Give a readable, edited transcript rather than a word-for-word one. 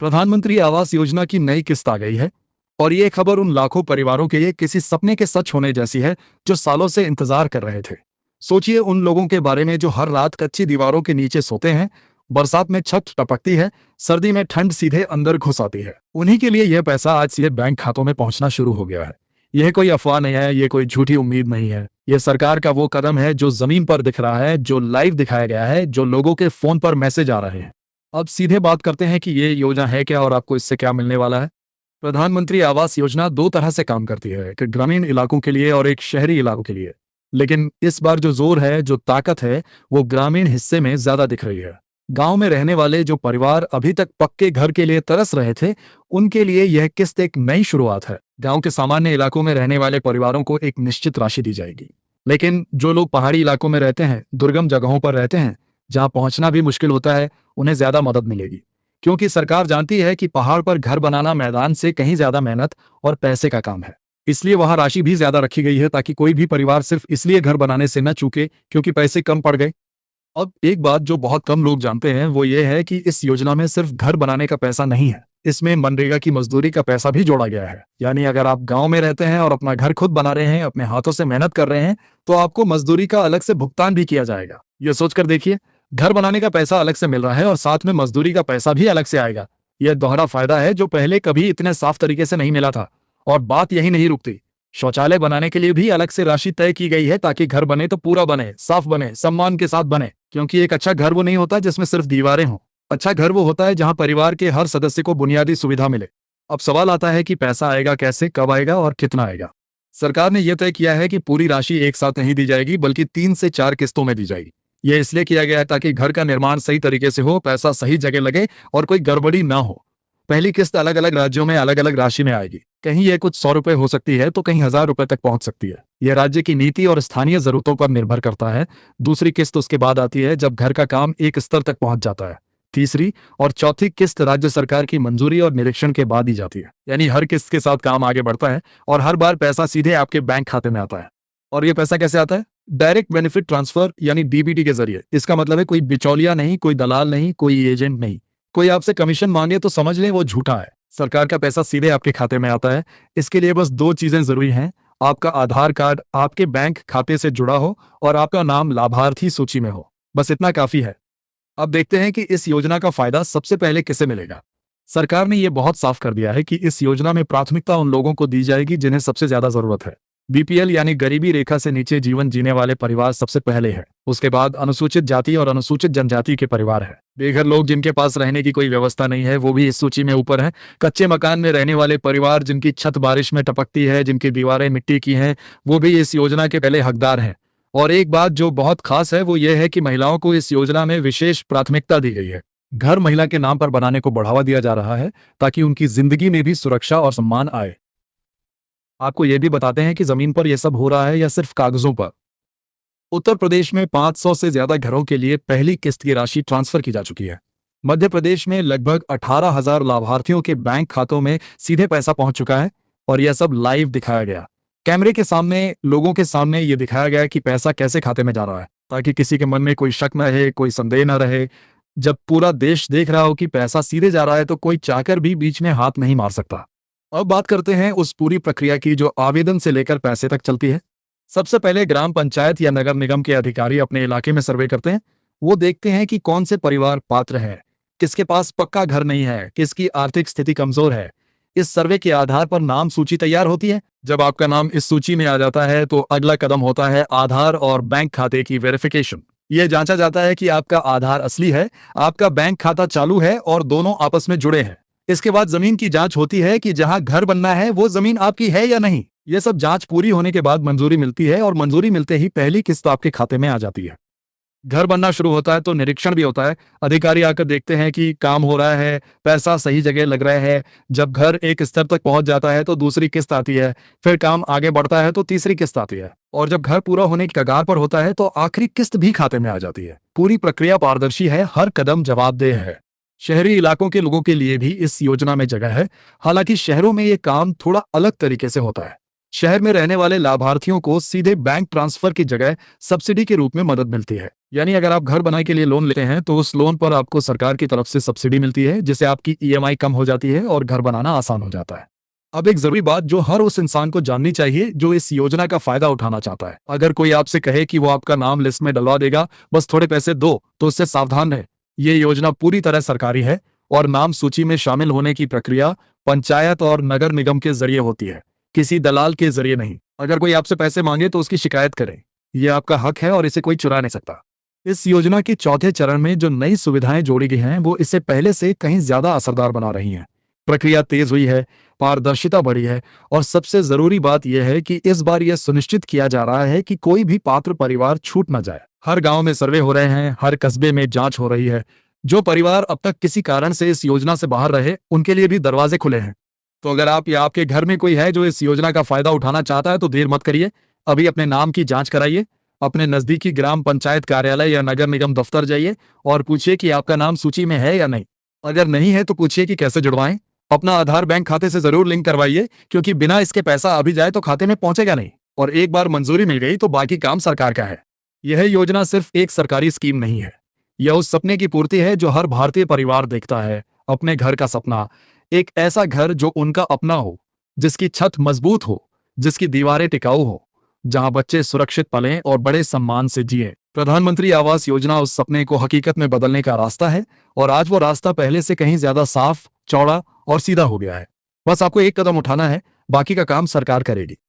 प्रधानमंत्री आवास योजना की नई किस्त आ गई है और ये खबर उन लाखों परिवारों के लिए किसी सपने के सच होने जैसी है जो सालों से इंतजार कर रहे थे। सोचिए उन लोगों के बारे में जो हर रात कच्ची दीवारों के नीचे सोते हैं, बरसात में छत टपकती है, सर्दी में ठंड सीधे अंदर घुस आती है। उन्हीं के लिए यह पैसा आज सीधे बैंक खातों में पहुंचना शुरू हो गया है। यह कोई अफवाह नहीं है, यह कोई झूठी उम्मीद नहीं है। यह सरकार का वो कदम है जो जमीन पर दिख रहा है, जो लाइव दिखाया गया है, जो लोगों के फोन पर मैसेज आ रहे हैं। अब सीधे बात करते हैं कि ये योजना है क्या और आपको इससे क्या मिलने वाला है। प्रधानमंत्री आवास योजना दो तरह से काम करती है, एक ग्रामीण इलाकों के लिए और एक शहरी इलाकों के लिए। लेकिन इस बार जो जोर है, जो ताकत है, वो ग्रामीण हिस्से में ज्यादा दिख रही है। गांव में रहने वाले जो परिवार अभी तक पक्के घर के लिए तरस रहे थे, उनके लिए यह किस्त एक नई शुरुआत है। गांव के सामान्य इलाकों में रहने वाले परिवारों को एक निश्चित राशि दी जाएगी। लेकिन जो लोग पहाड़ी इलाकों में रहते हैं, दुर्गम जगहों पर रहते हैं, जहां पहुंचना भी मुश्किल होता है, उन्हें ज्यादा मदद मिलेगी। क्योंकि सरकार जानती है कि पहाड़ पर घर बनाना मैदान से कहीं ज्यादा मेहनत और पैसे का काम है। इसलिए वहां राशि भी ज्यादा रखी गई है ताकि कोई भी परिवार सिर्फ इसलिए घर बनाने से न चूके क्योंकि पैसे कम पड़ गए। अब एक बात जो बहुत कम लोग जानते हैं वो ये है कि इस योजना में सिर्फ घर बनाने का पैसा नहीं है, इसमें मनरेगा की मजदूरी का पैसा भी जोड़ा गया है। यानी अगर आप गांव में रहते हैं और अपना घर खुद बना रहे हैं, अपने हाथों से मेहनत कर रहे हैं, तो आपको मजदूरी का अलग से भुगतान भी किया जाएगा। ये सोचकर देखिए, घर बनाने का पैसा अलग से मिल रहा है और साथ में मजदूरी का पैसा भी अलग से आएगा। यह दोहरा फायदा है जो पहले कभी इतने साफ तरीके से नहीं मिला था। और बात यही नहीं रुकती, शौचालय बनाने के लिए भी अलग से राशि तय की गई है ताकि घर बने तो पूरा बने, साफ बने, सम्मान के साथ बने। क्योंकि एक अच्छा घर वो नहीं होता जिसमें सिर्फ दीवारें हों। अच्छा घर वो होता है जहां परिवार के हर सदस्य को बुनियादी सुविधा मिले। अब सवाल आता है कि पैसा आएगा कैसे, कब आएगा और कितना आएगा। सरकार ने यह तय किया है कि पूरी राशि एक साथ नहीं दी जाएगी बल्कि 3 से 4 किस्तों में दी जाएगी। यह इसलिए किया गया है ताकि घर का निर्माण सही तरीके से हो, पैसा सही जगह लगे और कोई गड़बड़ी ना हो। पहली किस्त अलग अलग राज्यों में अलग अलग राशि में आएगी। कहीं यह कुछ 100 रुपए हो सकती है तो कहीं 1000 रुपए तक पहुंच सकती है। यह राज्य की नीति और स्थानीय जरूरतों पर निर्भर करता है। दूसरी किस्त उसके बाद आती है जब घर का काम एक स्तर तक पहुंच जाता है। तीसरी और चौथी किस्त राज्य सरकार की मंजूरी और निरीक्षण के बाद दी जाती है। यानी हर किस्त के साथ काम आगे बढ़ता है और हर बार पैसा सीधे आपके बैंक खाते में आता है। और यह पैसा कैसे आता है? डायरेक्ट बेनिफिट ट्रांसफर यानी डीबीटी के जरिए। इसका मतलब है कोई बिचौलिया नहीं, कोई दलाल नहीं, कोई एजेंट नहीं। कोई आपसे कमीशन मांगे तो समझ लें वो झूठा है। सरकार का पैसा सीधे आपके खाते में आता है। इसके लिए बस 2 चीजें जरूरी हैं, आपका आधार कार्ड आपके बैंक खाते से जुड़ा हो और आपका नाम लाभार्थी सूची में हो। बस इतना काफी है। अब देखते हैं कि इस योजना का फायदा सबसे पहले किसे मिलेगा। सरकार ने यह बहुत साफ कर दिया है कि इस योजना में प्राथमिकता उन लोगों को दी जाएगी जिन्हें सबसे ज्यादा जरूरत है। बीपीएल यानी गरीबी रेखा से नीचे जीवन जीने वाले परिवार सबसे पहले है। उसके बाद अनुसूचित जाति और अनुसूचित जनजाति के परिवार है। बेघर लोग जिनके पास रहने की कोई व्यवस्था नहीं है वो भी इस सूची में ऊपर है। कच्चे मकान में रहने वाले परिवार जिनकी छत बारिश में टपकती है, जिनकी दीवारें मिट्टी की हैं, वो भी इस योजना के पहले हकदार हैं। और एक बात जो बहुत खास है वो ये है कि महिलाओं को इस योजना में विशेष प्राथमिकता दी गई है। घर महिला के नाम पर बनाने को बढ़ावा दिया जा रहा है ताकि उनकी जिंदगी में भी सुरक्षा और सम्मान आए। आपको यह भी बताते हैं कि जमीन पर यह सब हो रहा है या सिर्फ कागजों पर। उत्तर प्रदेश में 500 से ज्यादा घरों के लिए पहली किस्त की राशि ट्रांसफर की जा चुकी है। मध्य प्रदेश में लगभग 18,000 लाभार्थियों के बैंक खातों में सीधे पैसा पहुंच चुका है और यह सब लाइव दिखाया गया। कैमरे के सामने, लोगों के सामने यह दिखाया गया कि पैसा कैसे खाते में जा रहा है, ताकि किसी के मन में कोई शक न रहे, कोई संदेह न रहे। जब पूरा देश देख रहा हो कि पैसा सीधे जा रहा है तो कोई चाहकर भी बीच में हाथ नहीं मार सकता। अब बात करते हैं उस पूरी प्रक्रिया की जो आवेदन से लेकर पैसे तक चलती है। सबसे पहले ग्राम पंचायत या नगर निगम के अधिकारी अपने इलाके में सर्वे करते हैं। वो देखते हैं कि कौन से परिवार पात्र हैं, किसके पास पक्का घर नहीं है, किसकी आर्थिक स्थिति कमजोर है। इस सर्वे के आधार पर नाम सूची तैयार होती है। जब आपका नाम इस सूची में आ जाता है तो अगला कदम होता है आधार और बैंक खाते की वेरिफिकेशन। यह जांचा जाता है कि आपका आधार असली है, आपका बैंक खाता चालू है और दोनों आपस में जुड़े हैं। इसके बाद जमीन की जांच होती है कि जहां घर बनना है वो जमीन आपकी है या नहीं। यह सब जांच पूरी होने के बाद मंजूरी मिलती है और मंजूरी मिलते ही पहली किस्त आपके खाते में आ जाती है। घर बनना शुरू होता है तो निरीक्षण भी होता है। अधिकारी आकर देखते हैं कि काम हो रहा है, पैसा सही जगह लग रहा है। जब घर एक स्तर तक पहुंच जाता है तो दूसरी किस्त आती है, फिर काम आगे बढ़ता है तो तीसरी किस्त आती है और जब घर पूरा होने की कगार पर होता है तो आखिरी किस्त भी खाते में आ जाती है। पूरी प्रक्रिया पारदर्शी है, हर कदम जवाबदेह है। शहरी इलाकों के लोगों के लिए भी इस योजना में जगह है। हालांकि शहरों में ये काम थोड़ा अलग तरीके से होता है। शहर में रहने वाले लाभार्थियों को सीधे बैंक ट्रांसफर की जगह सब्सिडी के रूप में मदद मिलती है। यानी अगर आप घर बनाने के लिए लोन लेते हैं तो उस लोन पर आपको सरकार की तरफ से सब्सिडी मिलती है, जिससे आपकी ईएमआई कम हो जाती है और घर बनाना आसान हो जाता है। अब एक जरूरी बात जो हर उस इंसान को जाननी चाहिए जो इस योजना का फायदा उठाना चाहता है। अगर कोई आपसे कहे कि वो आपका नाम लिस्ट में डलवा देगा, बस थोड़े पैसे दो, तो उससे सावधान रहे। ये योजना पूरी तरह सरकारी है और नाम सूची में शामिल होने की प्रक्रिया पंचायत और नगर निगम के जरिए होती है, किसी दलाल के जरिए नहीं। अगर कोई आपसे पैसे मांगे तो उसकी शिकायत करें, यह आपका हक है और इसे कोई चुरा नहीं सकता। इस योजना के चौथे चरण में जो नई सुविधाएं जोड़ी गई हैं वो इससे पहले से कहीं ज्यादा असरदार बना रही हैं। प्रक्रिया तेज हुई है, पारदर्शिता बढ़ी है और सबसे जरूरी बात यह है कि इस बार यह सुनिश्चित किया जा रहा है कि कोई भी पात्र परिवार छूट न जाए। हर गांव में सर्वे हो रहे हैं, हर कस्बे में जांच हो रही है। जो परिवार अब तक किसी कारण से इस योजना से बाहर रहे, उनके लिए भी दरवाजे खुले हैं। तो अगर आप या आपके घर में कोई है जो इस योजना का फायदा उठाना चाहता है तो देर मत करिए। अभी अपने नाम की जांच कराइए, अपने नजदीकी ग्राम पंचायत कार्यालय या नगर निगम दफ्तर जाइए और पूछिए कि आपका नाम सूची में है या नहीं। अगर नहीं है तो पूछिए कि कैसे जुड़वाएं। अपना आधार बैंक खाते से जरूर लिंक करवाइए, क्योंकि बिना इसके पैसा अभी जाए तो खाते में पहुंचेगा नहीं, और एक बार मंजूरी मिल गई तो बाकी काम सरकार का है। यह योजना सिर्फ एक सरकारी स्कीम नहीं है, यह उस सपने की पूर्ति है जो हर भारतीय परिवार देखता है, अपने घर का सपना। एक ऐसा घर जो उनका अपना हो, जिसकी छत मजबूत हो, जिसकी दीवारें टिकाऊ हो, जहां बच्चे सुरक्षित पलें और बड़े सम्मान से जिए। प्रधानमंत्री आवास योजना उस सपने को हकीकत में बदलने का रास्ता है, और आज वो रास्ता पहले से कहीं ज्यादा साफ, चौड़ा और सीधा हो गया है। बस आपको एक कदम उठाना है, बाकी का काम सरकार करेगी।